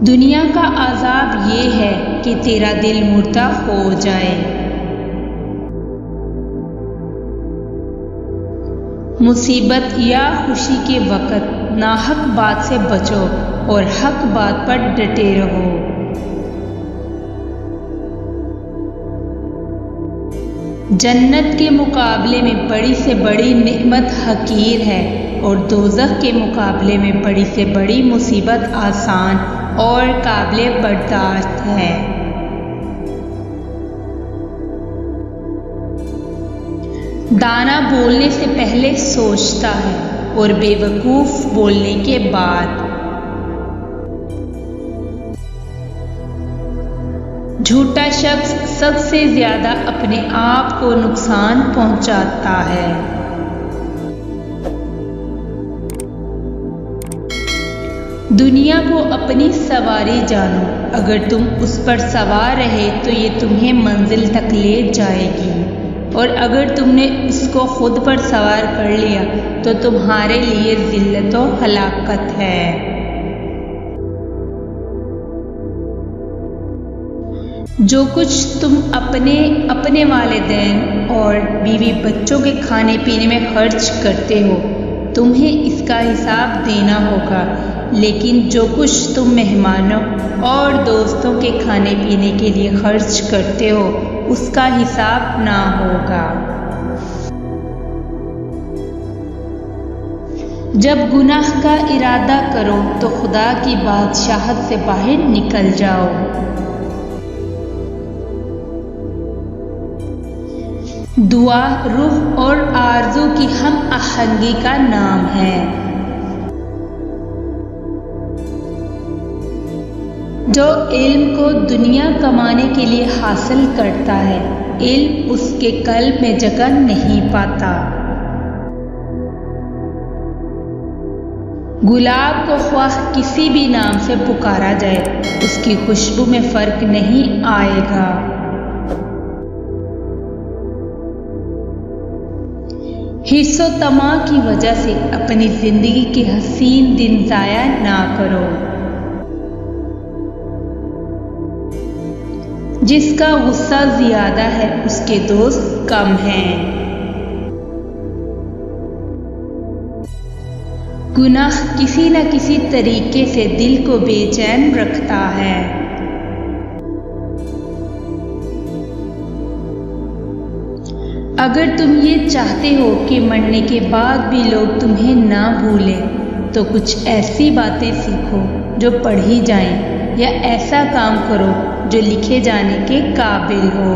दुनिया का अज़ाब ये है कि तेरा दिल मुर्दा हो जाए। मुसीबत या खुशी के वक़्त नाहक बात से बचो और हक बात पर डटे रहो। जन्नत के मुकाबले में बड़ी से बड़ी नेमत हकीर है और दोज़ख के मुकाबले में बड़ी से बड़ी मुसीबत आसान और काबिल बर्दाश्त है। दाना बोलने से पहले सोचता है और बेवकूफ़ बोलने के बाद। झूठा शख्स सबसे ज़्यादा अपने आप को नुकसान पहुंचाता है। दुनिया को अपनी सवारी जानो, अगर तुम उस पर सवार रहे तो ये तुम्हें मंजिल तक ले जाएगी, और अगर तुमने इसको खुद पर सवार कर लिया तो तुम्हारे लिए ज़िल्लत व हलाकत है। जो कुछ तुम अपने वालिदैन और बीवी बच्चों के खाने पीने में खर्च करते हो, तुम्हें इसका हिसाब देना होगा, लेकिन जो कुछ तुम मेहमानों और दोस्तों के खाने पीने के लिए खर्च करते हो उसका हिसाब ना होगा। जब गुनाह का इरादा करो तो खुदा की बादशाहत से बाहर निकल जाओ। दुआ रूह और आरज़ू की हम आहंगी का नाम है। जो इल्म को दुनिया कमाने के लिए हासिल करता है, इल्म उसके कल्ब में जगह नहीं पाता। गुलाब को ख्वाह किसी भी नाम से पुकारा जाए, उसकी खुशबू में फ़र्क नहीं आएगा। हिस्सो तमा की वजह से अपनी ज़िंदगी के हसीन दिन ज़ाया ना करो। जिसका गुस्सा ज़्यादा है उसके दोस्त कम हैं। गुनाह किसी न किसी तरीके से दिल को बेचैन रखता है। अगर तुम ये चाहते हो कि मरने के बाद भी लोग तुम्हें ना भूलें, तो कुछ ऐसी बातें सीखो जो पढ़ी जाएं, या ऐसा काम करो जो लिखे जाने के काबिल हो।